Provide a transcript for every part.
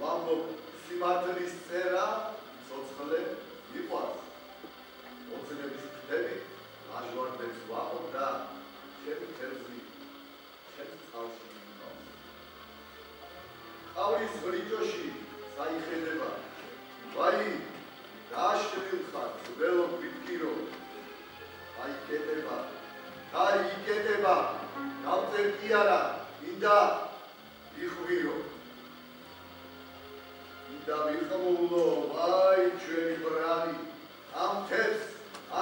ვამბობ სიმართლის წერა ცოცხლე ბრიჯოში საიხედება. ვაი, დააშენილ ხარ, ძველო გვიტკირო. აი კეტება, აი იკეტება, დავწერ კი არა, მინდა ვიხვირო. მინდა ვიხმულო, ვაი ჩვენი ბრალი, ამ თებს,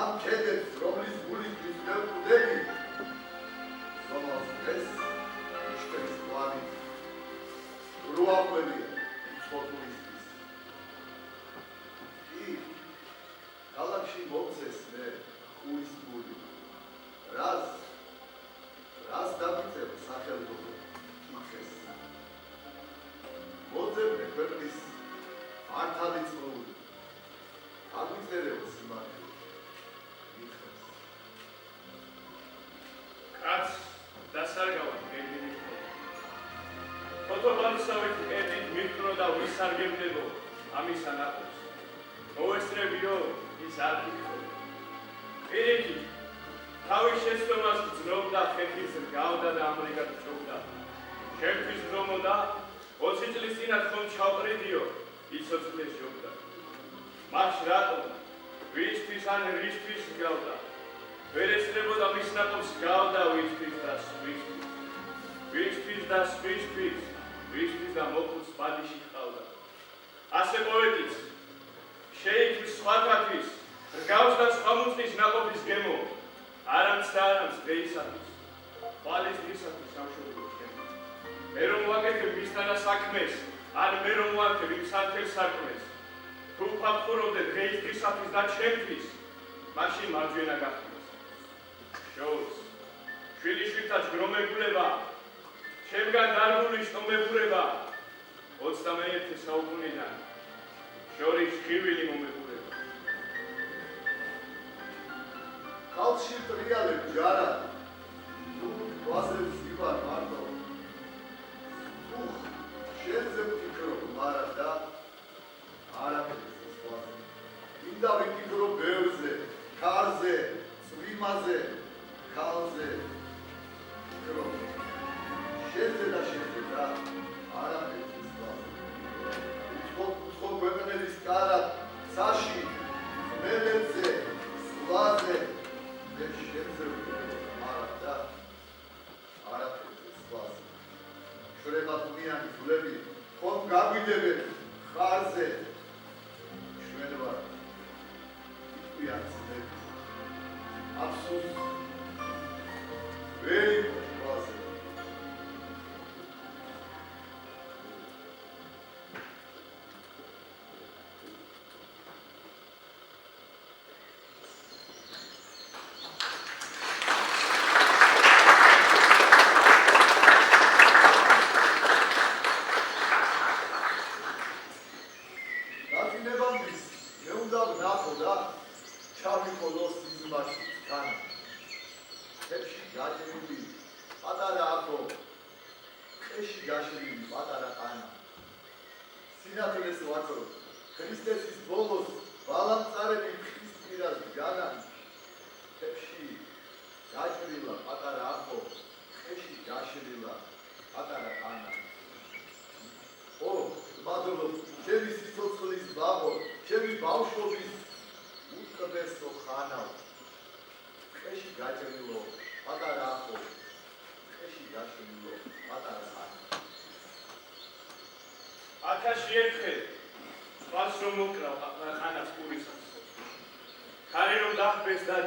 ამ კედებს, რომლის გულისთვის მევკვდები. ზომავს ეს იშტებს ყვავი, რუაყვებია უცხოთურისთვის. კი, ქალაქში მომცეს მე ხუის გული. რას დავიწევ სახელმწიფო კითხეს. მოძებნე ქვეყნის მართალი წყნური. აგვიწერეო სიმართლე კითხეს. კაც დასარგავად გეგმით ფოთობალსავით კედით მიკრო და ვისარგებდებო ამისა ნაყოფს. მოვესწრებიო ის არ გიქხო. პირიქით თავის შეცდომას გრძნობდა ხეხის რგავდა და ამრიგად წობდა. ჩემთვის გრომოდა 20 წლის წინათ ხომ ჩავყრიდიო ის სიცოცხლეს ჯობდა. მას რატომ ვისთვის ან რისთვის გავდა. ვერ ესწრებოდა მის ნაყოფს გავდა ვისთვის და სხვისთვის. ვისთვის და სხვისთვის, ვისთვის და მოხუც ბადიში ჰყავდა. ასე პოეტიც შეიქმს სხვათათვის რგავს და სხვა მუწყის ნაყოფის გემო. არამც და არამც დღეისათვის, ხვალის დღისათვის სამშობლო ჩემი. მე რომ ვაკეთებ მისთანა საქმეს, ან მე რომ ვაკეთებ იმ სართელ საქმეს, თუ ვფაფხურობდე დღეის დღისათვის და ჩემთვის, მაშინ მარჯვენა გახდეს. შოუს, შვილიშვილთაც გრომებულება, ჩემგან დარგული შტომებურება, 21 საუკუნიდან, შორის ხივილი მომებურება. ხალხში ტრიალებ ჯარად, თუ ვაზებს ვიბარ მარტო. თუ შენზე ვფიქრობ მარად და არაფერს სხვაზე. მინდა ვიფიქრო ბევრზე, ქარზე, წვიმაზე, ქალზე. ვფიქრობ შენზე და შენზე და არაფერს სხვაზე. უცხო ქვეყნების კარად, საში, მელებზე, სვლაზე. შრებათუნიანი ძვლები ხომ გაგვიდებენ ხარზე ჩვენ ვარ იქვიან ძვლები აფსოს ვერ იყო ხვალზე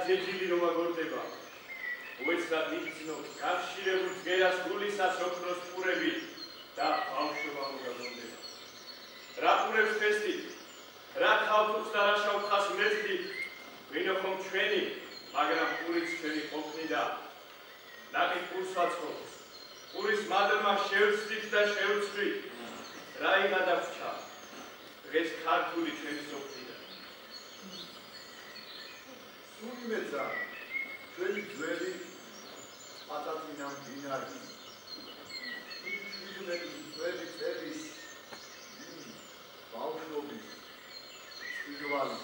ძეჯილი რომ აგორდება უეცრად იგრძნო გახშირებულ ძგერას გულისას ოქროს პურები და ბავშვობა მოგაგონდება რა პურებს ფესტით რა თავთუხს და რა შავხას მეძდით ვინო ხომ ჩვენი მაგრამ პურიც ჩვენი ყოფნი და ნაკი პურს ვაცხობ პურის მადლმა შევცდით და შევცვლით რა იღადავრჩა დღეს ქართული ჩვენი სოფლიდან იმეცა ჩვენი ძველი პატაწინა მდინარი ჩვენი ძველი წების ბავშვობის სპირვალი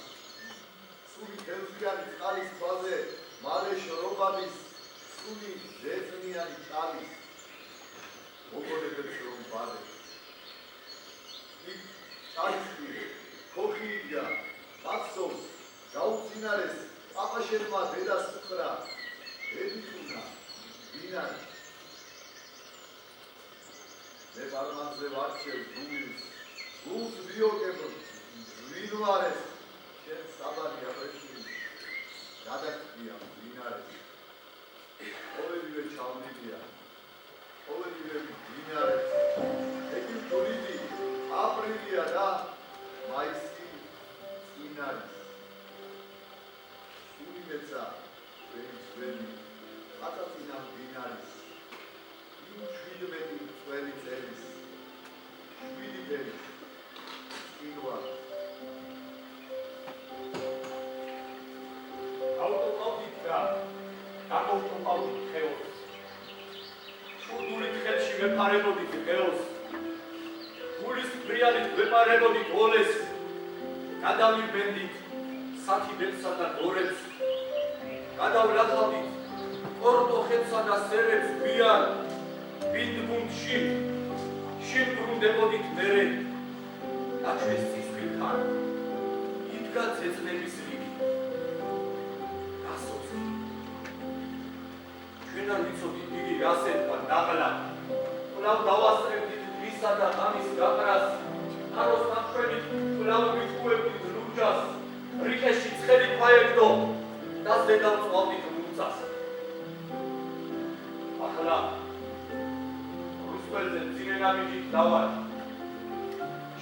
სული თევზიანი წყალის ქვაზე მალე შრობადის სული ზეწნიანი ჭალის მოგონებებს რომ ბადე ხალხი ქოხიიდა მასოს გაუწინარეს პაპაშენმა დედას უთხრა ედიხუნა ვინარი მე პარმანზე ვარჩევ გულს გულს ვიოგებ ვინვარეს შენ საბარი აბეჭი გადაგდია ვინარეს ყოველივე ჩავნილია ყოველივე ვინარეს ეკი თურიდი აპრილია და მაისი წინარის სულიმეცა ველი ატაცინამ ვინარის იმ 17 წელი წელის 7 წელი წინვა ავტომობილით და გამოვტომავდით ხეოს შურდურით ხელში ვეპარებოდით ხეოს გულის ბრიალით ვეპარებოდით ოლეს გადავიბენდით სათიბებსა და გორებს გადავლახავდით კორტოხებსა და სერებს გვიან ბინდგუნდში შინ ბრუნდებოდით მერე და ჩვენს ცისფრთან იდგა ცეცხლების რიგი გასოცდი ჩვენ არ ვიცოდით იგი რასეთქვა ნაღლა კვლავ დავასწრებდით ვისა და ამის გაყრას აროს ნახვენით კვლავ ვიტყუებდით ლურჯას რიყეში ცხელი ქვაებდო და ზედავ წვავდით მუცას ახლა რუსველზე ძინენამიდით დავარ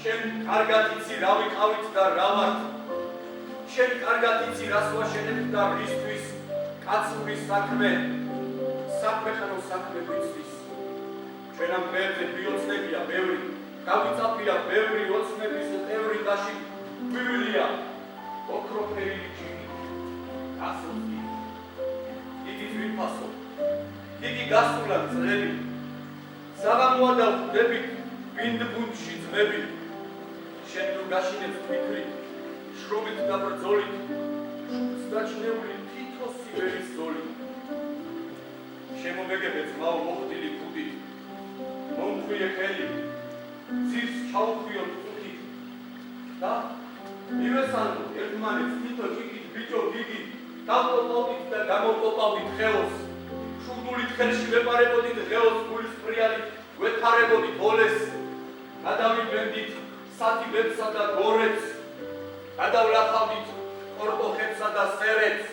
შენ კარგად იცი რა ვიყავით და რა ვართ შენ კარგად იცი რას ვაშენებთ და რისთვის კაცური საქმე საქმეყანო საქმე ვიცის ჩვენამ მერზე ვიოცნებია ბევრი გავიწაფია ბევრი ოცნების წევრი დაში გვივლია ოქროფერი ჩინი გასული იგი ვიფასო იგი გასულა წლები საღამოა და ხვდები ბინდბუნდში ძმები შენ თუ გაშინებს ფიქრი შრომით და ბრძოლით შუბს დაჩნეული თითო სიბერის ზოლი შემომეგებე ძმაო მოხდილი ქუდით მომხვიე ხელი ძირს ჩაუხვიოთ წუთით და ივესალო ერთმანეთს თითო ჭიქით ბიჭო გიგი დავტოპავდით და გამოვტოპავდით ხეოს შურდულით ხელში ვეპარებოდით ღეოს გულის ბრიალით ვეპარებოდით ოლეს გადავიბენდით სათიბებსა და გორებს გადავლახავდით კორტოხებსა და სერებს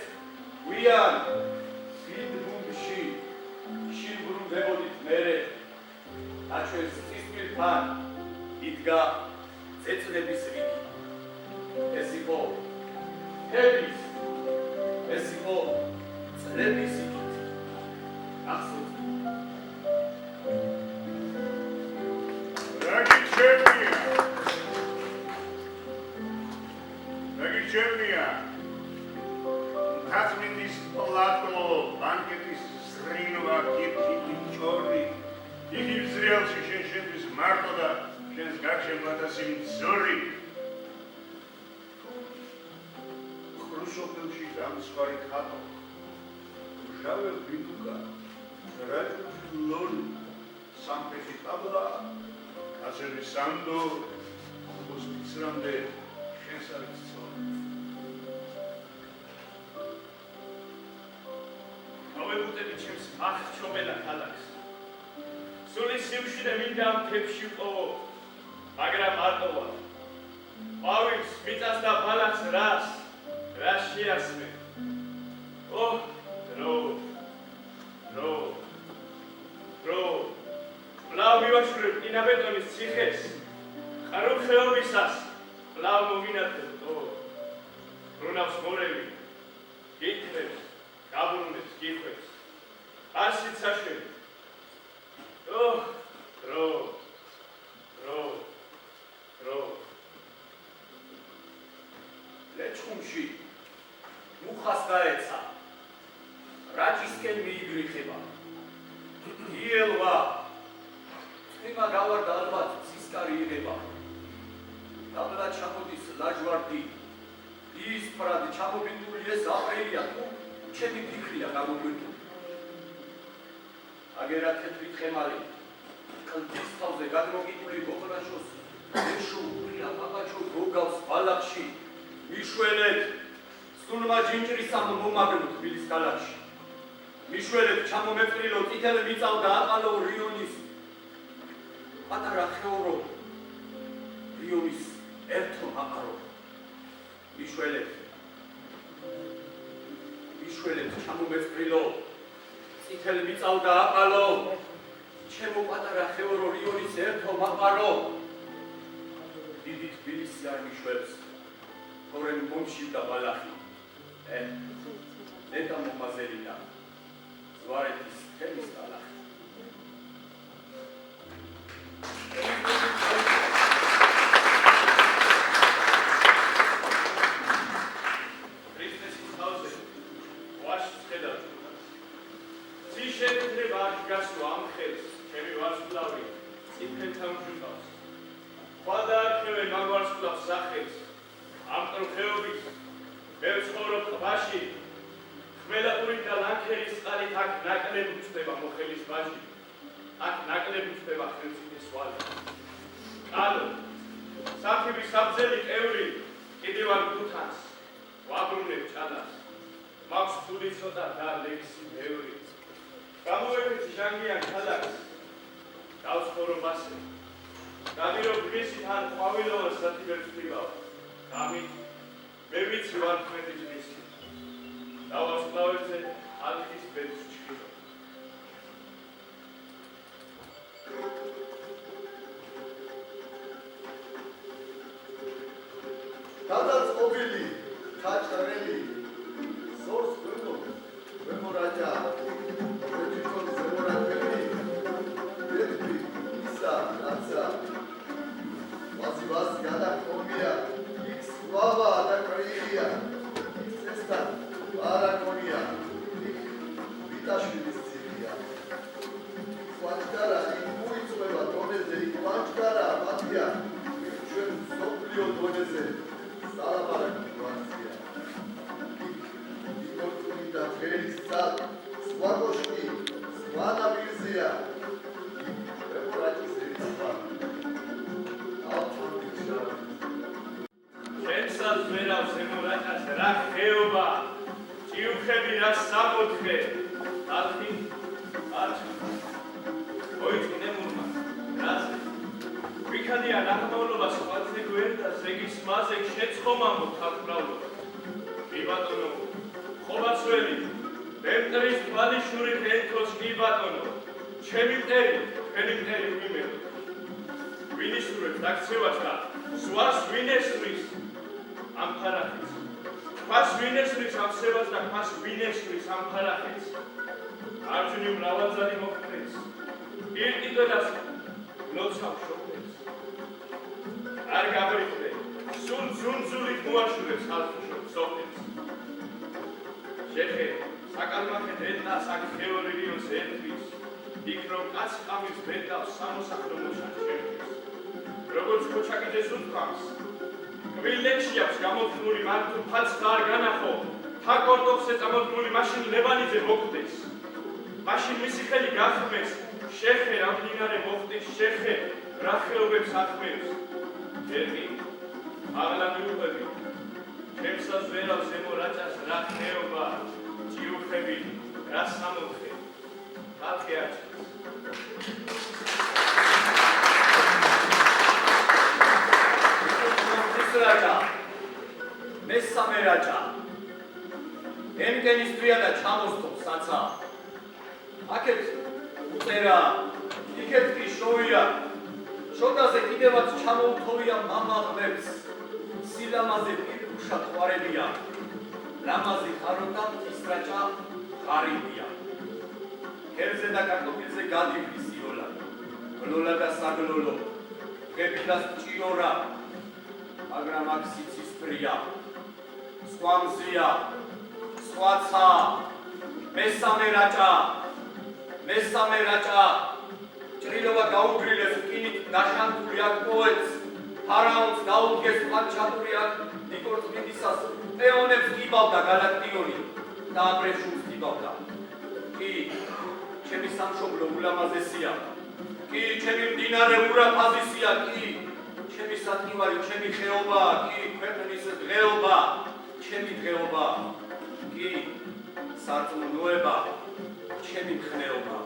გვიან ბინდბუნდში შინ ბრუნდებოდით მერე და ჩვენს ცისფრთან იდგა წეწლების რიგი ეს იყო ჰების ეს იყო წლების იქით ახსოვს Рагичевния, Хацминдис Плато, банкетис Сринова, Киркити, Чорни, იგი ზრიალში შენ შენთვის მარტო და შენს გარშემოთასი მძორი ხრუშოფელში გამსვარი ხატო ჟავე ბინუკა რაჯუ ლორი სამფეთი ტაბლა აზერი სანდო უსპიცრამდე შენს არის ცოცხალი ავებუტები ჩემს აღჩომელა ქალაქს სული სიმშვიდე მინდა ამ თებში ვყოვო მაგრამ მარტოა ყვავილს მიწას და ბალახს რას შეასმე ოჰ დრო ბლავ მივაშვრებ ინაბეტონის ციხეს ყარულ ხეობისას ბლავ მოვინათებო ბრუნავს მორევი გიქრებს გაბრუნებს გიხვებს ასით საშვები ოჰ დრო ლეჩხუმში მუხას გაეცა რაჭისკენ მიიგრიხება იელვა წვიმა გავარდა ალბათ ცისკარი იღება დაბლა ჩამოდის ლაჯვარდი ისფრად ჩამობინდული ეს აპრილია თუ ჩემი ფიქრია გამოგვირთული აგერა თეთრი ხემალი კლდის თავზე გადმოგიტული გოგონაშოს ეშუღრია მაღაჩო გოგავს ბალახში მიშველეთ სულმა ჯინჯრისამ მომაგნო თბილის ქალაქში მიშველეთ ჩამომეწრილო წითელ მიწალ და აყალო რიონის პატარა ხეურო რიონის ერთო აყარო მიშველეთ ჩამომეწრილო წითელ მიწალ და აყალო ჩემო პატარა ხეურო რიონის ერთო აყარო დიდი თბილისი არ მიშვებს თორემ მომშივდა ბალახი დედა მომაზელინა ზვარეთის თემის ბალახი ქრისტეს თავზე ვაშს ხედავ ці შეიძლება არ გასვა ამ ხელს ჩემი ვარსკვლავი წიფელთან მშვიდავს ხვალ არხევენ მაგ ვარსკვლავს სახელს ამ ტროხეობის მე ვცხოვრობ ტბაში ხმელაპური და ლანქერის წყალით აქ ნაკლები ვწდება მოხელის ბაჟი აქ ნაკლები ვწდება ხელმწიფის ვალი კალო საფების საბძელი ყევრი კიდევ არ გუთანს ვაბრუნებ ჭადას მაქვს ფული ცოტა და ლექსი ბევრი გამოვეკეცი ჟანგიან ქალაქს დავცხოვრობ ასე გამირო გრისით ან ყვავილოვას სათიბებს ვтибავ გამი მე ვიცი ვარ თქვენი ჯგისი დავასწავლებზე ალხის ბედს ჩქირო გადაწყობილი ხაჭრელი ზორს გვემო რაჯა თვითონ ზემორატები ერთი ისა რაცა ვაზი გადაკომია იქ სვავა და კრია იქ წესდა არაკონია იქ ვიტაშვილის ციხია კვანჭკარა იქ მოიწვევა დონეზე იქ კვანჭკარა მათია ჩვენ სოფლიო დონეზე სალაპარაკი კვანცია იქ იკორწუნი და ფერის ცალ სხვა კოშკი სხვა ნაბილზეა ვემორაჯის ერისვა ჩემსაც ვერავს ემორაჭას რა ხეობა ჭიუხები რა სამოთხე ალხი არჩი მოიწინე მურმა რაზე ვიქადია ნახმაურობა სხვაძე გვერდა ზეგის მაზე შეცხომამო თაყრავლობა კი ბატონო ხობაცველი მემტრის თვალიშური ხენქოს კი ბატონო ჩემი მტერი თქვენი მტერი ვიმერო ვინისურებს დაქცევას და ზვარს ვინესვრის ამ ფარახის ქვას ვინესვრის ამ სევას და ქვას ვინესვრის ამ ფარახის არჯუნი მრავალძალი მოხდეს ირტიტოდას ნოცავ შოხდეს არ გაბრიხდე სულ ზუნზულით მოაშურებს ხალხუშობს სოფლებს შეხე საკალმახეთ ეტნას აქ თეორიოს ერთვის იქ რომ კაცი ყამის ბედავს სამოსახლო მოშან შევთვის როგორც ქოჩაკიძეს უთქვამს კვილებში აქვს გამოთქმული მართუ ფაცხა არ განახო თაკორტოხზე წამოთქმული მაშინ ლევანიძე მოკვდეს მაშინ მისი ხელი გახმეს შეხე რა მდინარე მოხდეს შეხე რა ხეობებს ათმევს ერთი აღლა მიუყვები ჩემსაც ვერავს ემორაჭას რა ხეობა ჭიუხები რა სამოთხე ხალხი არჩევს რაჭა მესამე რაჭა ემკენისთვია და ჩამოსთობს საცა აქეთ უწერა იქეთ კი შოვია შოდაზე კიდევაც ჩამოუთოვია მამაღლებს სილამაზე პირგუშა ყვარებია ლამაზი ხარობდა ის რაჭა ღარიბია ქერზე და კარტოფილზე გადივლის იოლა გლოლა და საგლოლო გეფილას ჭიორა მაგრამ აქ სიცისფრია, სხვა მზია, სხვაცა, მესამე რაჭა, ჭრილობა გაუგრილეს რკინით დაშანთული აქ პოეტს, ფარაონს დაუდგეს პანჩატური აქ ნიკორწმინდისას, პეონებს გიბავდა გალაქტიონი და აბრეშუმს გიბავდა. კი, ჩემი სამშობლო ულამაზესია, კი, ჩემი მდინარე ურაფაზისია, კი, ჩემი სათნივარი, ჩემი ხეობა, კი, ქვეყნის დღეობა, ჩემი დღეობა, კი, სარწმუნოება, ჩემი მხნეობა.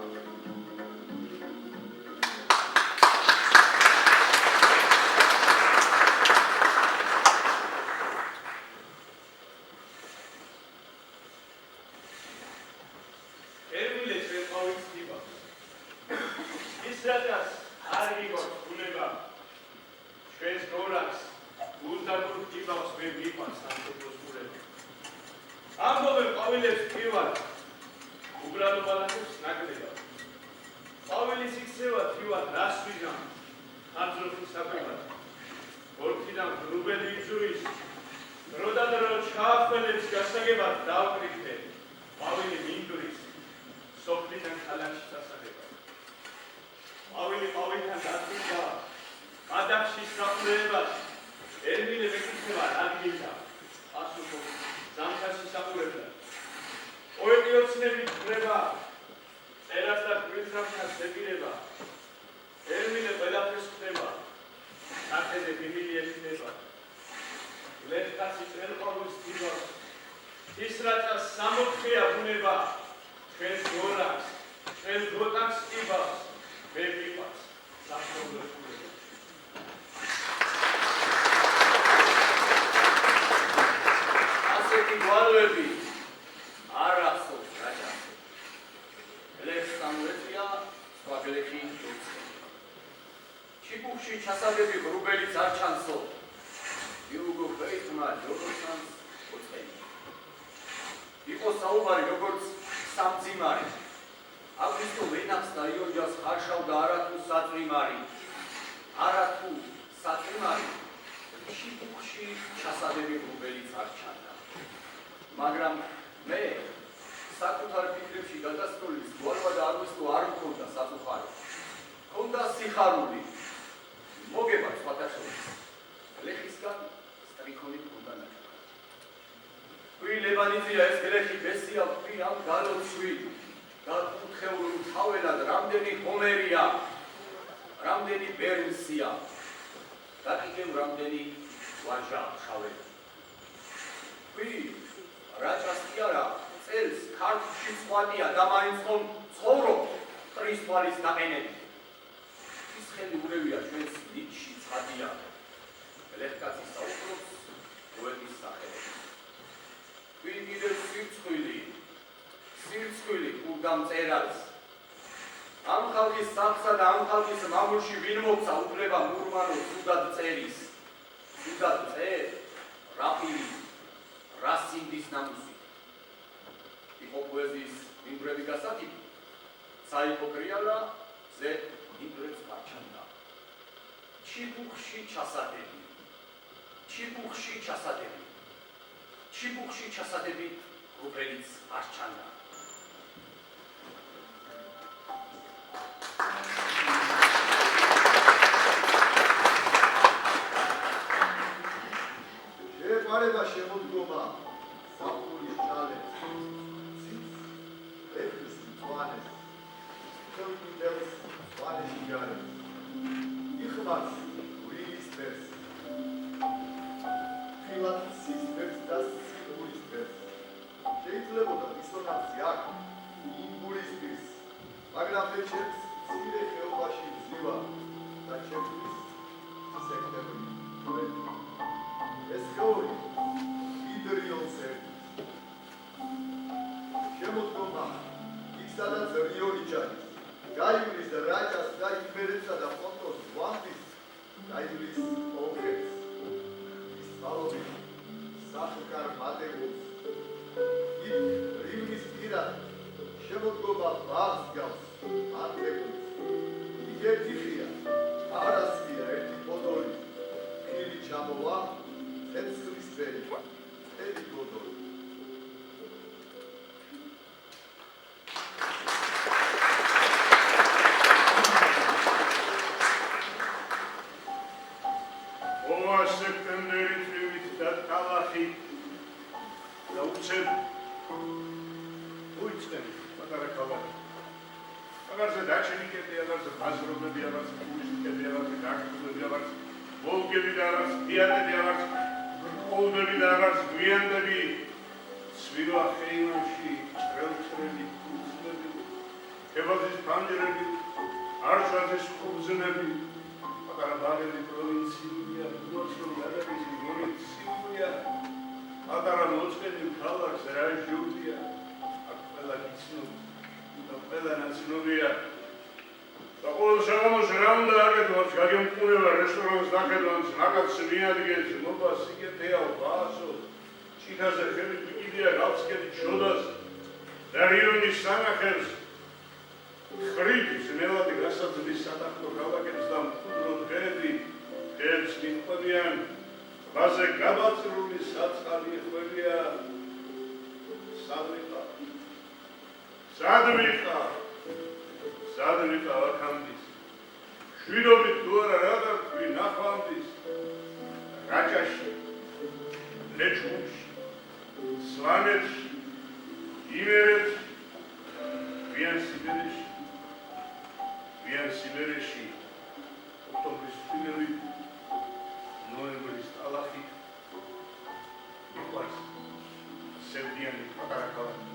ვოლგები და რაღაც თეატრები, რაღაც ბრკოლდები და რაღაც გვიანდები, ცვილა ხეივანში, ჭრელჭრელი ქუცლები, ქებაზის ფანჯრები, არშაძის ხუბზნები, პატარა ბაღები პროვინციულია, უაცნობი ადაკისი მონიციულია, პატარა მოწყენი ქალაქს რაჟულია, აქ ყველა გიცნობ და ყველა ნაცნობია. და ყოველ საღამოს რა უნდა აკეთოს, გაგემყურება რესტორანს დახედვანს, მაგაც მიადგეს, მობა სიკეთეა, ბაასო, ჭიქაზე ხელი გვიკიდია, გავსკეთი ჩოდას და რიონის სანახებს ხრით ნელადი გასაძლის სატახტო ქალაქებს და მკვდრო დღეები დღეებს მიყვებიან, ტბაზე გაბაწრული საწყალი ხვევია. სად ვიყავ აქამდის, შვიდობით თუ არა რა დავთქვი ნახვამდის, რაჭაში, ლეჩხუმში, სვანეთში, იმერეთში, გვიან სიბერეში, ოქტომბრის თბილებით, ნოემბრის ტალახით, მიყვარს სევდიანი პატარა ქალაქი.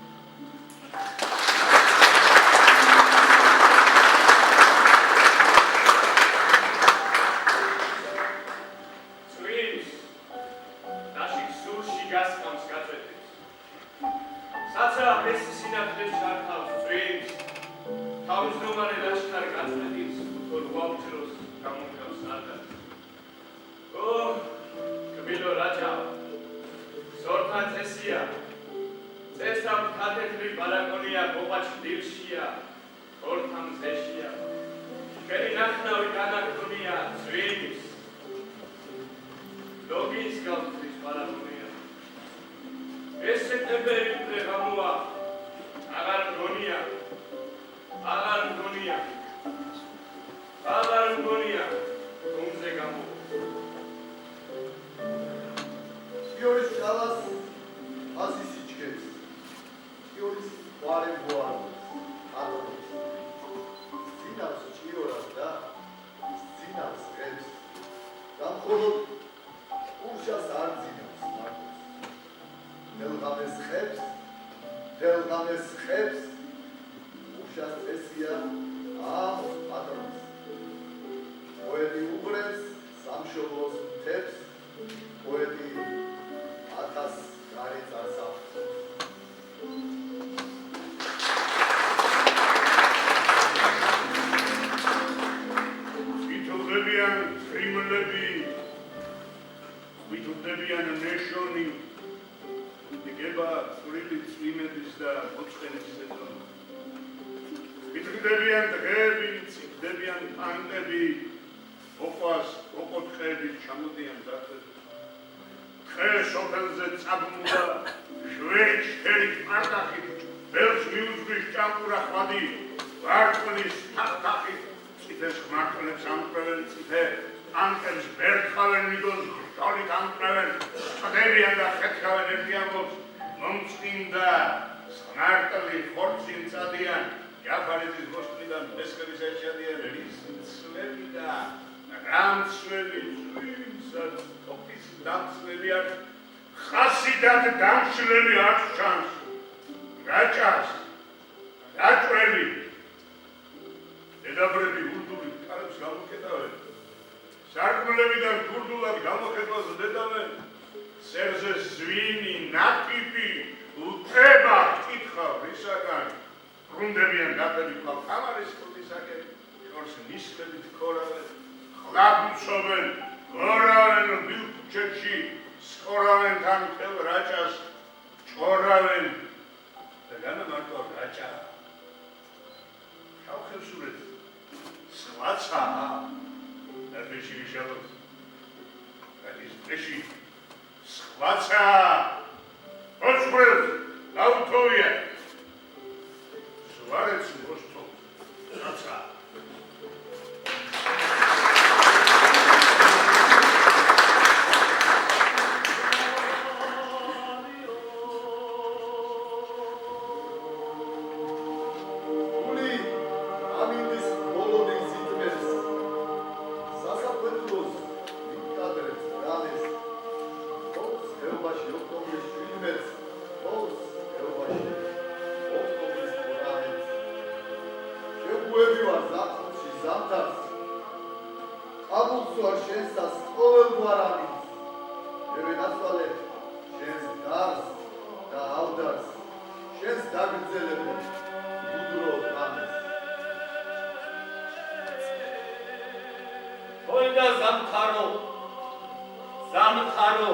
სამთარო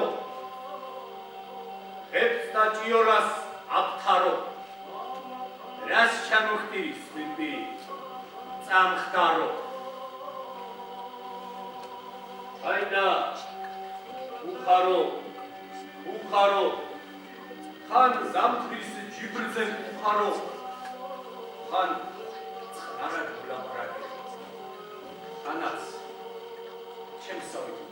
ღებს და ჭიორას აფთარო რას ჩამოხტირი სვიტი წამხდარო აიდა უხარო ხან ზამთრის ჯიბრზე უხარო ხან არა გულაბრაკი ანაც ჩემსავით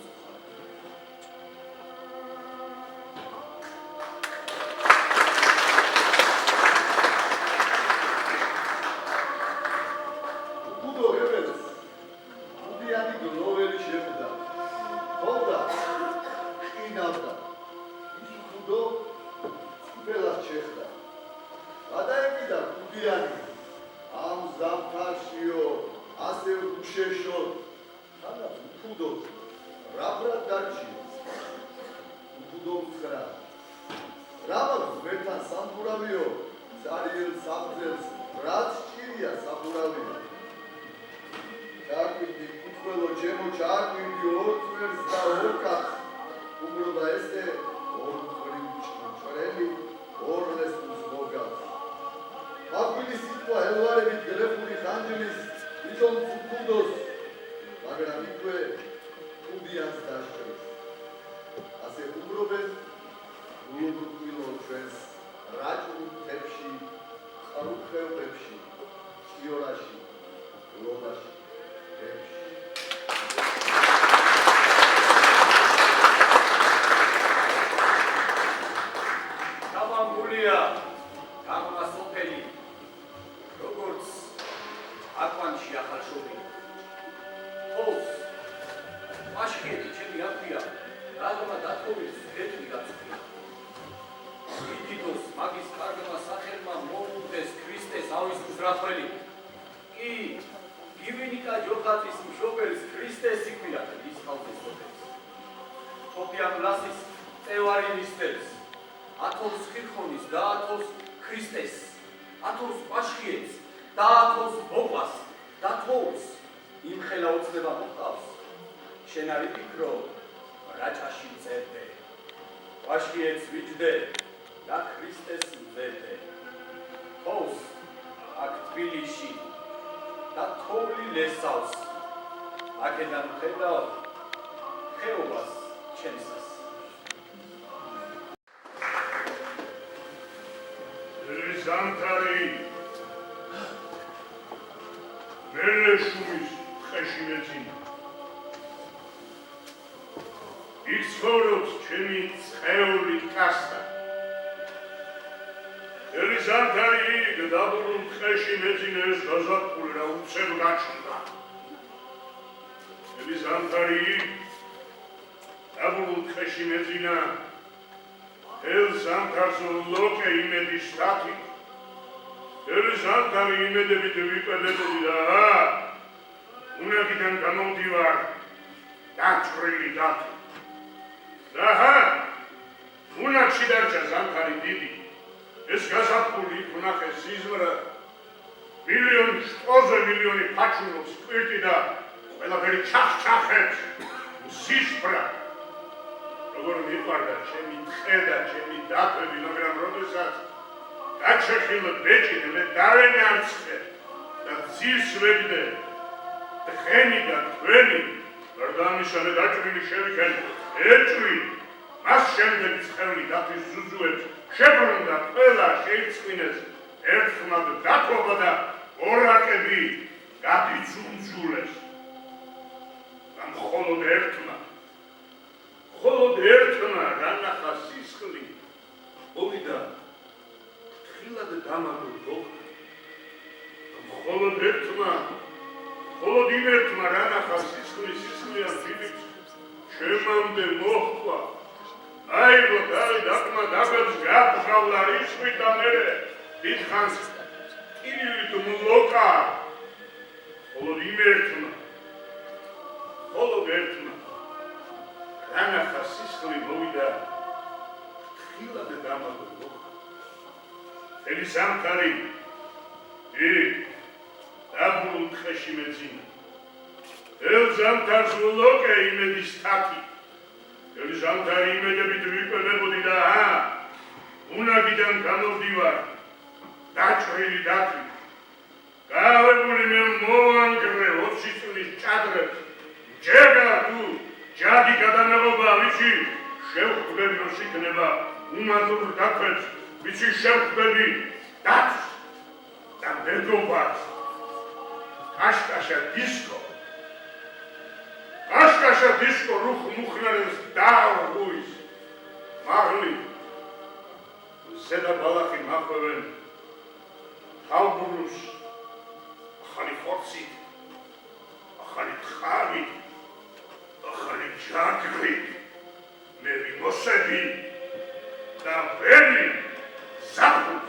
ელზამთარს ულოკე იმედის თათი. ელზამთარი იმედებით ვიკვებებოდი და უნაგიდან გამოვდივარ. დაჭრილი დათვი. გავებული მე მოანგრე 20 წლის ჭადრებს. ჯეგა თუ ჯადი გადანაღობა ვიცი შევხვდები რომ იქნება უმადურ დათვებს ვიცი შევხვდები დათვს და მეგობარს კაშკაშა დისკო რუხ მუხნარებს დაურღუის მაღლი ზედა ბალახი მახვევენ თავბურუს ახალი ხორცით ახალი თხამით ახალი ჯაგრი მე ვიმოსები და ვერი ზაფხულს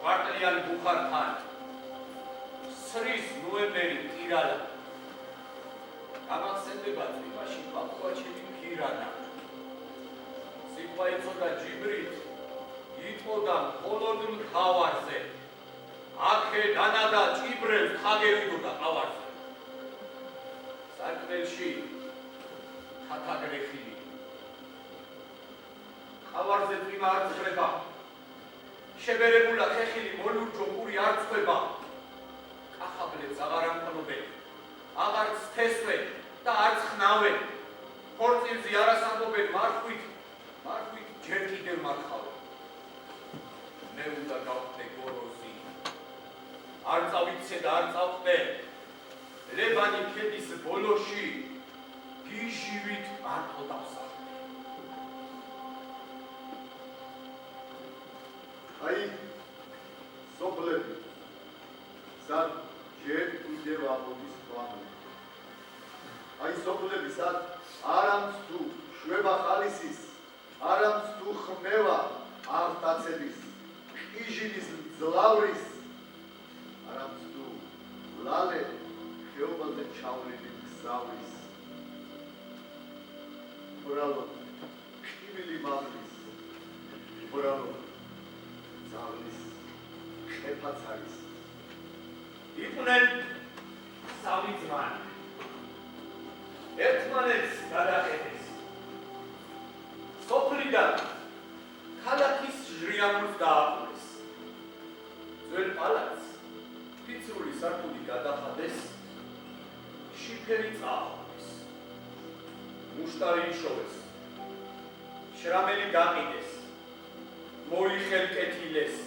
კვარტლიან ბუხართან სრის ნოემბერი ტირალა გამახსენდება წვიმაში ბაბუაჩები ქირანა სიტყვა იწოდა ჯიბრით იტყოდა მხოლოდ მთავარზე აქე დანადა ჭიბრებს ხაგევიდოდა ყავარზე სარკმელში ხათაგრეხილი ყავარზე წვიმა არ ძლება შებერებულა ხეხილი მოლურჯო პური არ წვება კახაბლებს აღარ ამყნობენ აღარც თესვენ და არც ხნავენ ხორცილზე არას ამბობენ მარხვით ჯერ კიდევ მარხავენ მე უნდა გავხდე გოროზი არ წავიცე და არ წავხდე ლებანი ქედის ბოლოში გიჟივით მარტო დავსახდე აი სოფლები სად ჯერ კიდევ ამოდის თვალე აი სოფლები სად არამც თუ შვება ხალისის არამც თუ ხმევა აღტაცების იჟინის ძლავრის არამც თუ ლალე ხეობაზე ჩავლილი გზავრის ბრალო ხიბილი მაღლის ბრალო ზავლის ხეფაც არის იყვნენ სამი ძმანი ერთმანეთს გადაყენეს სოფლიდან ქალაქის ჟრიამურს დააყენეს ძველ პალატს ფიცრული სართული გადახადეს შიფერი წააყენეს მუშტარი იშოვეს შრამელი გაყიდეს მოიხელკეთილეს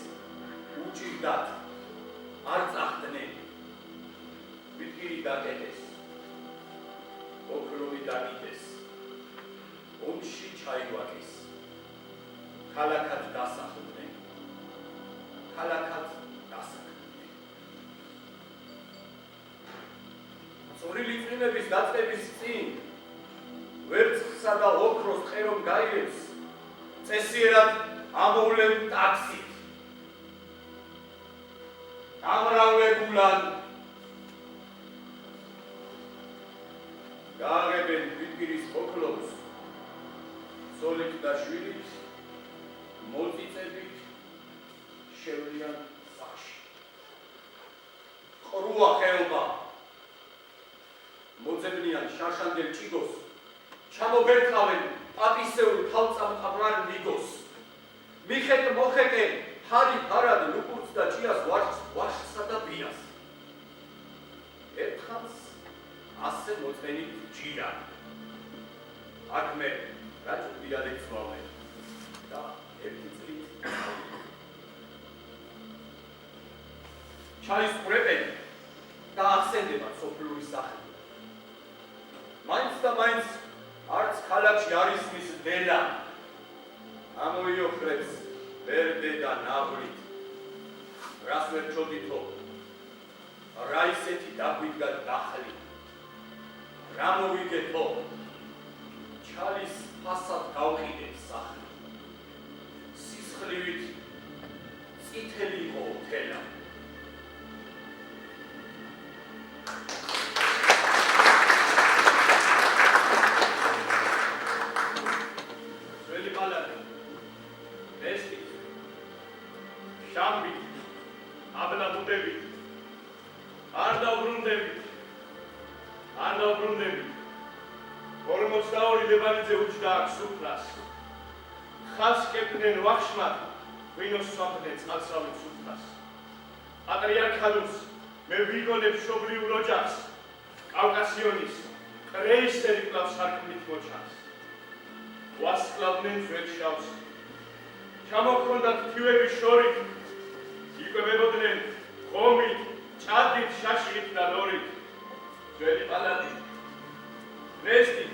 უჭირდათ არ წახდნენ ვიტკირი დაკეტეს ოქრომი დაკიდეს ომში ჩაივაკეს ქალაქად დასახლდნენ ქალაქად დასახლდნენ წვრილი წვიმების დაწყების წინ ვერცხლსა და ოქროს ხერომ გაიგებს წესიერად ამოვლენ ტაქსით გამრავლებულან გააღებენ ვიტკირის ოქროს სოლით და შვილით მოწიწებით შევლიან სახში ყრუა ხეობა მოძებნიან შარშანდელ ჭიგოს ჩამობერტყავენ პატისეულ თავწამყაბრან ნიგოს მიხეთ მოხეტენ ფარი ფარად ლუკურს და ჭიას ვაშსა და ბიას ერთხანს ასე მოწმენით ჯირა აქ მე რაც დიალექტს ვავე და ერთი წლით ჩაისყრებენ და ახსენდება სოფლური სახე მაინც და მაინც არც ქალაქში არის მის დედა ამოიოხრებს ვერ დედა ნავრით რას ვერ ჩოდითო რა ისეთი დაგვიდგა დახლი რა მოვიგეთო ჩალის ფასად გავყიდეთ სახლი სისხლივით წითელი იყო თელა ძველი პალატი ვესტი შამბი აბლაბუდები არ დაუბრუნდები 42 ლებანიძე უჩდა აქ სუფრას ხალს კეპდნენ ვახშმად ვინოს სვაფდნენ წყალსავით სუფრას პატრიარქალუს მე ვიგონებ მშობლიურ ოჯახს კავკასიონის კრეისერი კლავს სარკმლით მოჩანს ვასკლავდნენ ძველ შავს ჩამოჰქონდათ თივების შორით იკვებებოდნენ ხომით ჭადით შაშით და ლორით ძველი პალატი ვესტი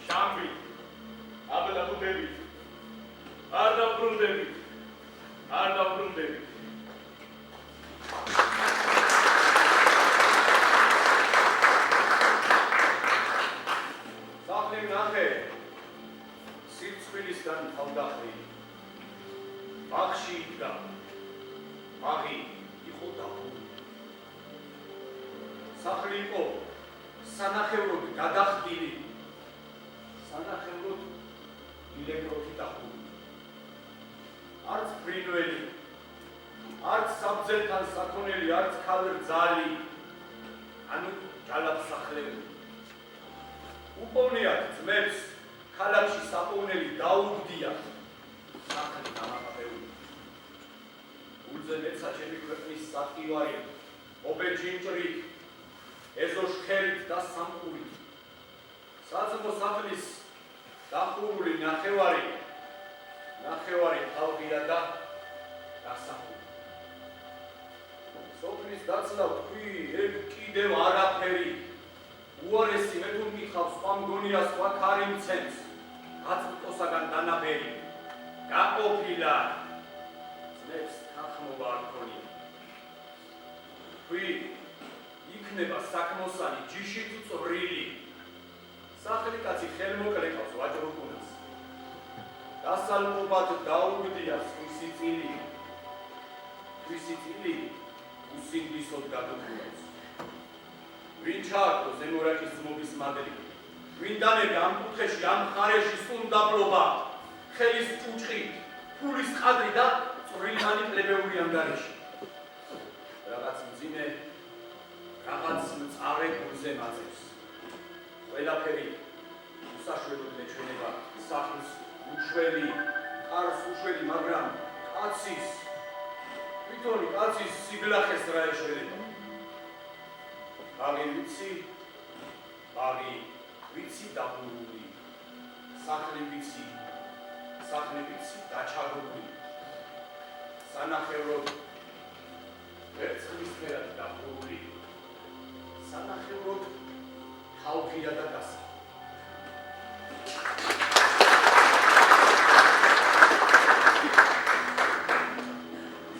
შამბი აბლაბუდები არ დაუბრუნდებით სახლი ნახე სიცხვილისგან თავდახრილი ბაღში იდგა ბაღი იყო დაბურული. სახლი იყო სანახევროდ გადახდილი, სანახევროდ ილექტროთი დახურული. არც ფრინველი, არც საბძელთან საქონელი, არც ქალრძალი, ანუ ჯალათსახლები. უპოვნიათ ძმებს ქალაქში საპოვნელი დაუგდიათ, სახლი დამაფარებული. გულზე მეცა ჩემი ქვეყნის სატყივარი, ობეჯინჭრით, ეზოშქერით და სამყურით. საძმო სახლის დახურული ნახევარი ხალხია და დასახული. სოფლის დაცლა თქვი, ეგ კიდევ არაფერი. უარესი მე თუ მიხავს სხვა მგონია სხვა ქარი მცემს, აწმყოსაგან დანაბერი, გაყოფილა, ძმებს თანხმობა არ ქონია. თქვი, იქნება საქმოსანი ჯიშით წვრილი, სახლი კაცი ხელმოკლე ყავს ვაჭრუკუნას. დასალმობად დაუგდია სხვისი წილი, სხვისი წილი უსინდისოდ გადოქულავს. ვინ ჩააგდო ზემორაკის ძმობის მადლი, ვინდანერგა ამ კუთხეში, ამ მხარეში სუნდაბლობა, ხელის ჭუჭყი, ფულის ყადრი და წვრილმანი პლებეული ანგარიში. რაღაც მძიმე, რაღაც მწარე გულზე მაწევს. ყველაფერი უსაშველოდ მეჩვენება სახლის უშველი, კარს უშველი, მაგრამ კაცის, თვითონი კაცის სიბლახეს რა ეშველება. ბაღი ვიცი დაბურული, სახლი ვიცი დაჩაგრული, სანახევროდ ვერცხლისფერად დაფურული, სანახევროდ ხალხია და დასა.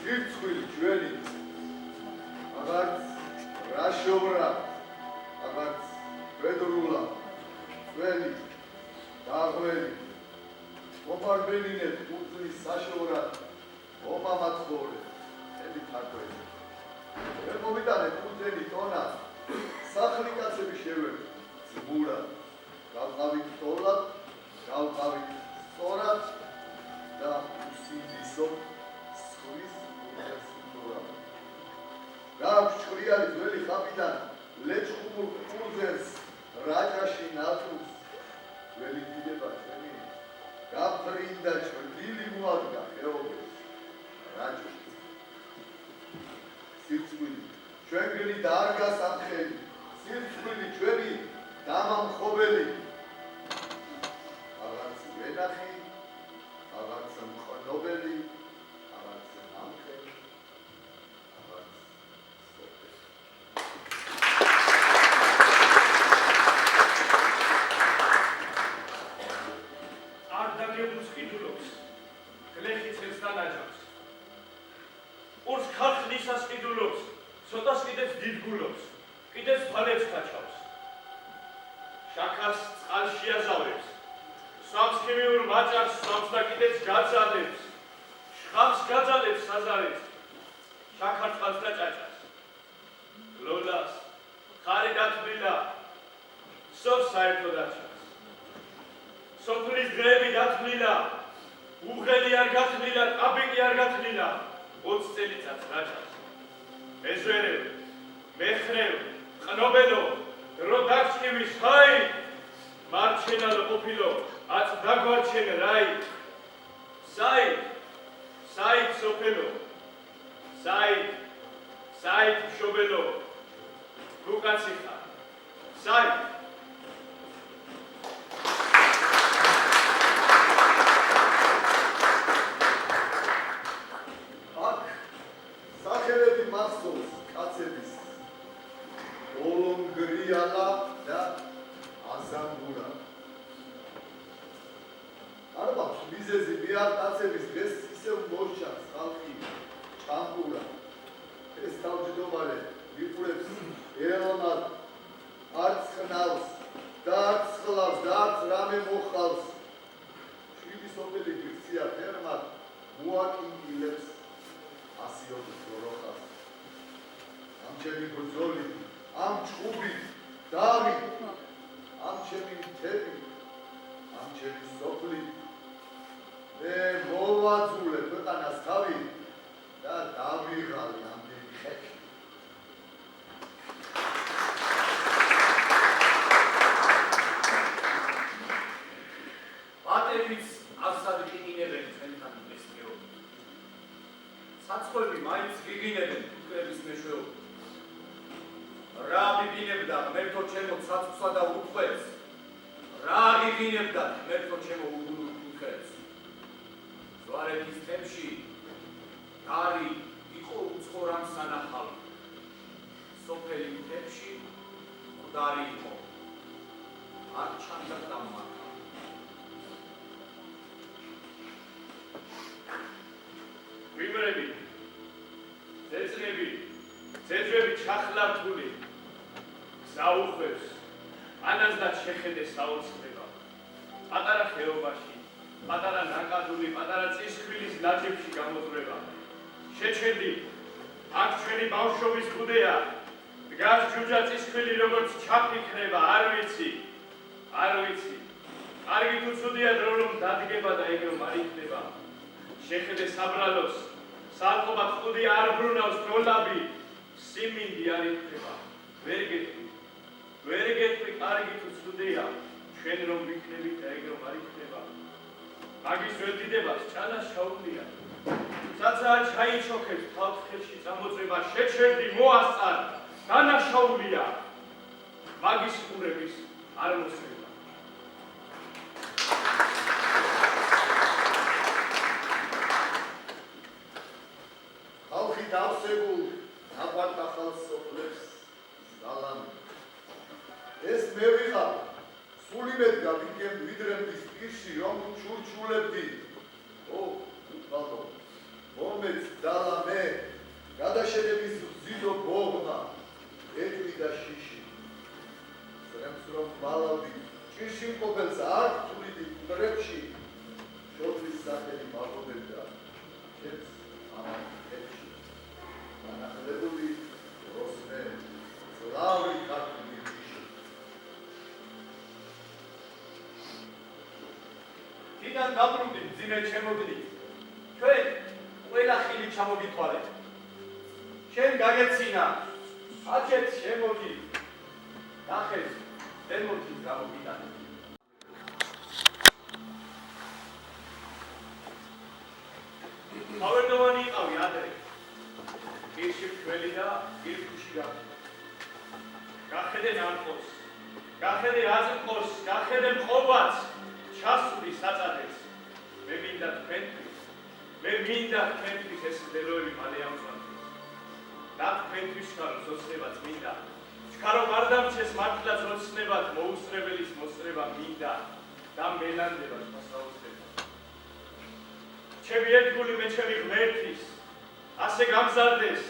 სირცხვილი ჩვენი, აღარც რაშოვრა, აღარც ბედრულა, წველი, დაღველი, მოფარბელინეთ უძლის საშოვრად, მომამაცხოვრე, ელი თარკველი. ვერ მომიტანეთ უძენი ტონა, სახლი კაცები შევერდ, ძბურად, გავყავით თოლად, გავყავით სწორად და უსინდისოდ სხვის უძესურად. გააქვს ჩხრიალი ძველი ხაპიდან, ლეჩხუმურ ყურძენს, რაჭაში ნათურს, ძველი დიდება ჩვენი, გაფრინდა ჭრდილი მოადგა ხეობებს, რაჭაში. სირცხვილი, ჩვენგნი დაარგა სამხელი, სირცხვილი ჩვენი დამამხობელი. აღარც ვენახი, აღარც მყნობელი, აღარც ამხელი, აღარც სოფელი. არ დაგებულს ყიდულობს, გლეხი ცელს და ნაჯავს. ორს ქარხნისას ყიდულობს, ცოტას კიდეც დიდგულობს, კიდეც თვალებს გაჩავს. შაქარს წყალში აზავებს, სვამს ქიმიურ მაჭარს სვამს და კიდეც გაძალებს, შხამს გაძალებს საზარებს, შაქარწყალს და ჭაჭას. ლოლას, ხარი დათბილა, სოფს საერთოდ აჩას. სოფლის დღეები დათბილა, უღელი არ გათბილა, ყაბიკი არ გათბილა, 20 წელიწადს რაჭას. მეზვერევ, მეხრევ, ყნობელო, დრო დაგჭივის, ჰაი! მარჩენალო ყოფილო, აწ დაგვარჩენ რაი. საით სოფელო, საით მშობელო, თუ კაცი ხარ, საით. აქ სახელები მახსოვს კაცების, ოლონგრიალა და აზანგურა. არ მაქვს მიზეზი მიარ კაცების დღეს ისევ მოშავს ხალხი ჭამპურა. ეს თავმჯდომარე ვიყურებს ეროვნად, არც ხნავს და არც ხლავს და არც რამე მოხავს. შვიდი სოფელი გიქცია ფერმად მოაკინგილებს, ასიოდეს გოროხას. ამ ჩემი ბრძოლით, ამ ჭუბით, დავით, ამ ჩემი მთები, ამ ჩემი სოფლით, მე მოვაძულე ქვეყანას თავი და დავიღალე ამ დიდი ხეთში. პატერიც ასად გიგინებენ თქვენთან მესმეობით. საცხოები მაინც გიგინებენ ფუტკრების მეშვეობით. რა გიგინებდა ღმერთო ჩემო ცაცხვსა და უხვეს, რა გიგინებდა ღმერთო ჩემო უგუნურ ფუტკრებს. ზვარეთის თემში გარი იყო უცხო რამ სანახავი, სოფელი თემში მკვდარი იყო, არ ჩანდა დამმარხა. ვიმრები, ზეწნები, ზეძვები ჩახლართული, გზაუხვევს, ანაზდაც შეხედე საოცრება. პატარა ხეობაში, პატარა ნაკადული, პატარა წისქვილის ნაჯებში გამოძვრება. შეჩენდი, აქ ჩვენი ბავშვობის ბუდეა, დგას ჯუჯა წისქვილი როგორც ჩაფიქრება, არ ვიცი. კარგი თუ ცუდია დრო რომ დადგება და ეგრე არ იქნება. შეხედე საბრალოს, სალყობად ხუდი არ ბრუნავს დოლაბი, სიმინდი არ იქნება. ვერ გეტყვი, კარგი თუ ცუდია, ჩვენ რომ ვიქნებით და ეგრე არ იქნება. მაგის ველდიდებას ჩანაშაულია. საცა ჩაიჩოქეთ თავთხელში წამოწება, შეჩერდი მოასწარ, დანაშაულია. მაგის ყურების არ მოსწრება. ხალხი დავსებულ ნაყვარდახალ სოფლებს ზალამი. ეს მე ვიყავ, სული მედგა ვიგებ ვიდრე მის პირში, რომ ჩურჩულებდი. უთვალო, მომეც ძალა მე, გადაშენების ზიდო ბողმა, ეტვი და შიში. სრემს რომ ვალავდი, ჭირში მყოფელს არ თuliდი კუტრებში, შოთრის სახელი მაღობებდა, ჩემს ამან ხეთში. განახლებული როსმე, ძლავრი ქართული ჯიში. თიდან დაბრუნდი მძიმე ჩემოდნით, ჩვენ ყველა ხილი ჩამოგითვალეთ. შენ გაგეცინა, აჩეთ შემოდი, ნახეთ, ემოთის გამოგიტანე. ავერდოვანი იყავი ადრე, პირში მშველი და ირფუში გაყო. გახედე ნარკოს, გახედე აზრყოს, გახედე მყობაც, ჩასვდი საწადეს. მე მინდა თქვენთვის ეს მდელოები მალე ამწვანდეს. და თქვენთვის ხარო ზოცნებაც მინდა. ჩქარო არ დამჩეს მართლაც ოცნებად მოუსწრებელის მოსწრება მინდა და მელანდება სხვა საოცრება. ჩემი ერთგული მე ჩემი ღმერთის, ასე გამზარდეს,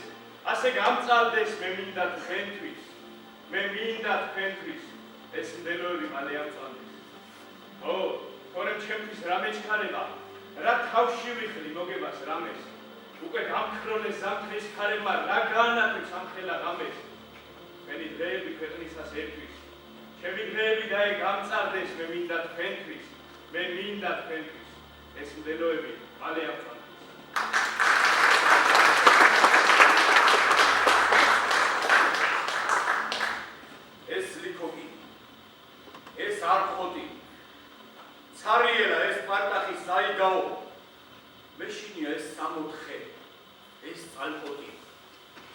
ასე გამწალდეს მე მინდა თქვენთვის, ეს მდელოები მალე ამწვანდეს. თორემ ჩემთვის რა მეჩქარება, რა თავში ვიხლი მოგებას რამეს, უკვე გამქროლეს ზამთრის ქარება, რა გაანათებს ამ ხელა ღამეს. მენი დღეები ქვეყნისას ერთვის, ჩემი დღეები და გამწარდეს მე მინდა თქვენთვის, ეს მდელოები მალე ამწვანდეს. ეს ლიქოკი, ეს არხოტი, ცარიელა, ეს პარტახი საიგაო, მეშინია ეს სამოთხე, ეს წალყოტი,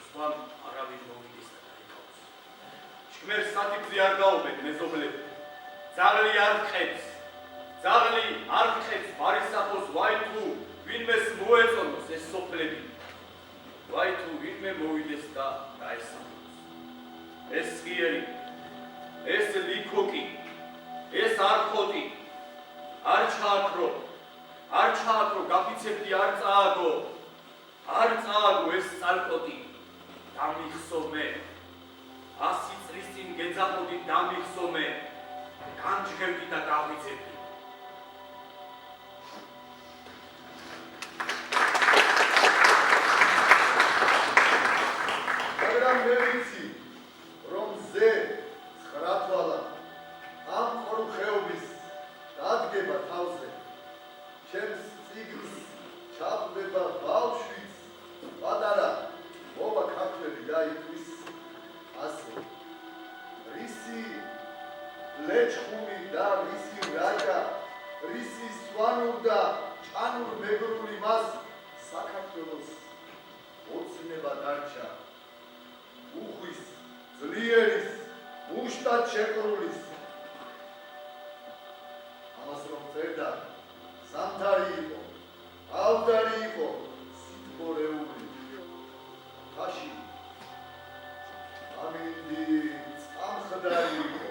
სხვამ არავინ მოვიდეს და დაიკავოს. შმერს სათიბზე არ გაობენ მეზობლები, ძაღლი არ ხებს ბარისახოს, ვაი თუ ვინმეს მოეწონოს ეს სოფლები, ვაი თუ ვინმე მოვიდეს და დაესახოს. ეს სკიერი, ეს ლიქოკი, ეს არხოტი, არ ჩააქრო, გაფიცებდი არ წააგო ეს წალყოტი, დამიხსო მე, 100 წლის წინ გეძახოდი დამიხსო მე, განჯღებდი და გავიწებდი. ხვდება ბავშვიც, პატარა, მოვა ქართველი და იტყვის ასე. რისი ლეჩხუმი და რისი რაჭა, რისი სვანურ და ჭანურ მეგრული მას საქართველოს ოცნება დარჩა. უხვის, ძლიერის, მუშტად შეკრულის. ამას რომ წერდა, ზამთარი იყო, ავდარი იყო, სიტყორეული. ხაში, ამინდი, წამხდარი იყო.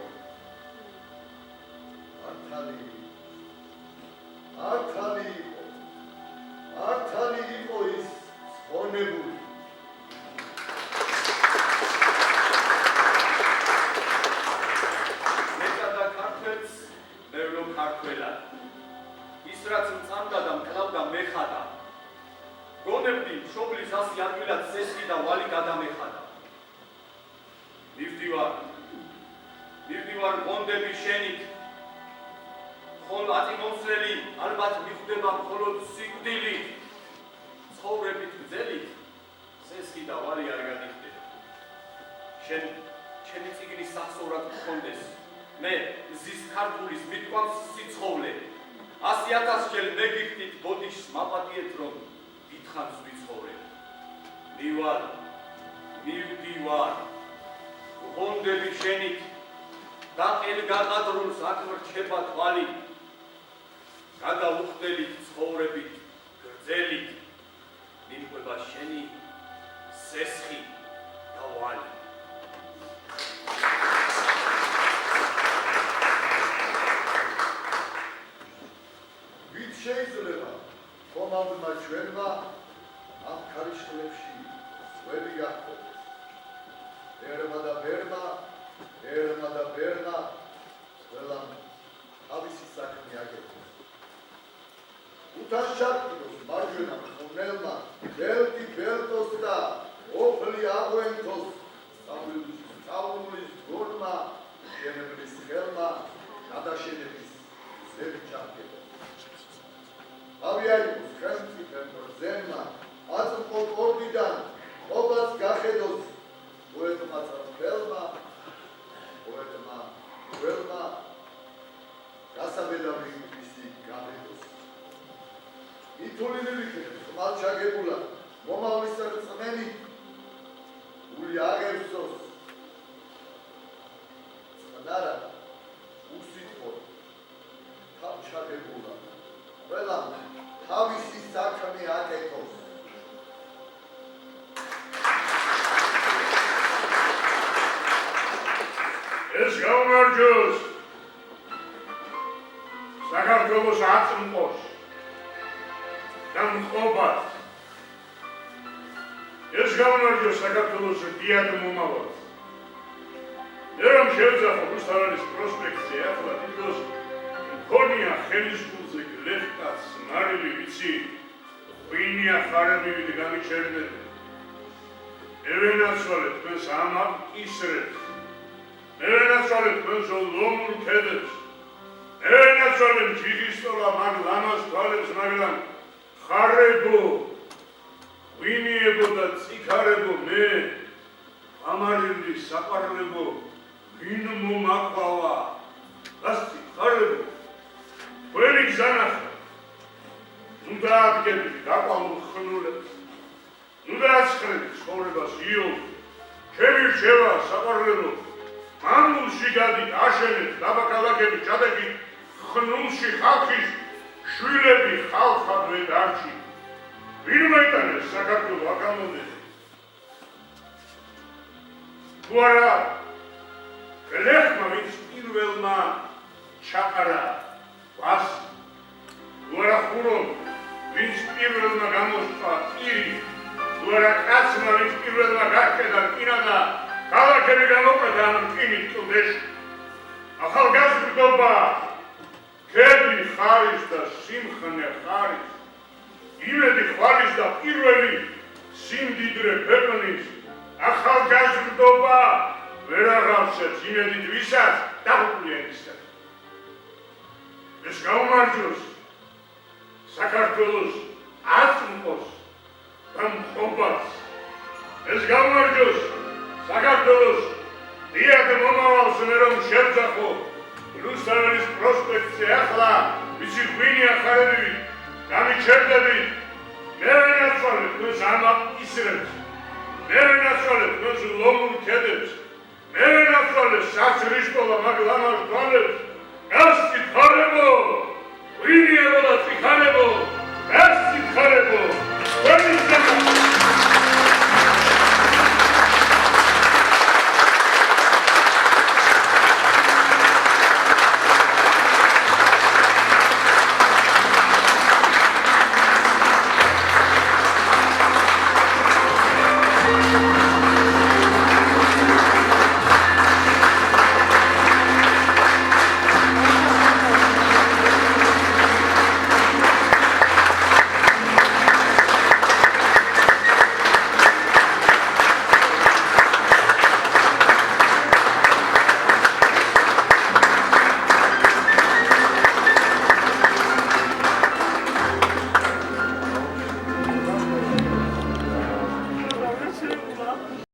მართალი იყო ის ხონებული. მეწადა ქართველს, მევლო ქართველად. ის რაც მწამდა და მკლავდა მეხადა. გონებდი მშობლის ასი ადგილად სესხი და ვალი გადამეხადა. მივდივარ გონდების შენით. ხოლ აწიგონსრელი ალბათ მიხვდება მხოლოდ სიკვდილით. ცხოვრებით გრძელით სესხი და ვალი არ გადიხდება. შენი წიგნის სახსოვრად გქონდეს. მე ზის ქართულის მიტყვამს სიცხოვლე. 100,000 ჯერ მეგიხდით ბოდიშს მაპატიეთ რომ დიდხანს ვიცხოვრე. მივდივარ გონდების შენით და ყელგაყადრულს აქ რჩება თვალი. გადავუხდებით ცხოვრებით გრძელით. მიყვება შენი სესხი და ვალი. ვით შეიძლება ხომალდმა ჩვენმა ამ ქარიშხლებში სვები გახდეს. ერმა და ბერმა ყველამ თავისი საქმე აკეთეს. უთან შარტიდოს მარჯვენა მხოვნელმა ბელტი ბელტოს და ოფლი აღვენთოს. სწავლის გორმა შენებლის ხელმა გადაშენების ზები ჩარგება. ავიაიკოს ხელმწიფემ ბრძენმა აწმყო კორდიდან ყოფას გახედოს. პოეტმა წარბელმა გასაბედავი მისი გამედოს. ითვლილი ვიქნებ ხმალ ჩაგებულა მომავლის რწმენი გული აღევსოს. წყნარა უსიტყო თავ ჩაგებულა ყველამ თავისი საქმე აკეთოს. ეს გაუმარჯოს საქართველოს აწმყოს და მყოფად. ეს გაუმარჯოს საქართველოს დიად მომავალს. რომ შევძახო რუსთავის პროსპექტზე ახლა თითქოს მქონია ხელისყულზე გლეხტაც მარილი ვიცი ღვინია ხარებივით გამიჩერდნენ. ევენაცვალე თქვენს ამავ ისრებს. ევენაცვალე თქვენს ლომურ ქედებს. ევენაცვალე ჯიგისტოლა მაგ ლამას თვალებს მაგრამ ხარებო ღვინიებო და წიქარებო მე ამარილი საყვარლებო ვინ მომაყვა დასი ხარებო ყველი გზანახა ნუ დაადგებით გაყვალულ ხნულებს ნუ დააცხრებით ცხოვრებას იოლ ჩემი რჩევა საყვარლებო მამულში გადით აშენეთ დაბაქალაქები ჩადაგით ხნულში ხალხის შვილები ხალხადვე დარჩით ვინ მოიტანეს საქართველო აკამონდეს თუ არა გლეხმა ვინც პირველმა ჩაყარა ვასი თუ არა ხურომ ვინც პირველმა გამოსწვა ტირი თუ არა კაცმა ვინც პირველმა გარკედა რკინა და ქალაქები გამოყვედა ამ რკინით კლდეში ახალგაზრდობა ქედი ხარის და სიმხნე ხარის იმედი ხვალის და პირველი სიმდიდრე ქვეყნის ახალგაზრდობა ვერ აღავსებს იმედით ვისაც დაღუპულია ისეთ. ეს გაუმარჯოს საქართველოს აწმყოს და მყოფას. ეს გამარჯოს საქართველოს დიად მომავალს მე რომ შევძახო რუსთაველის პროსპექტზე ახლა ვიცი ღვინი ახარებივით გამიჩერდებით მე ვენაცვალებ თქვენს ამა ისრებს მე ვენაცვალებ თქვენს ლომურ ქედებს მე ვენაცვალებ საცრისპოლა მაგ ლამაზ თვალებს გასწით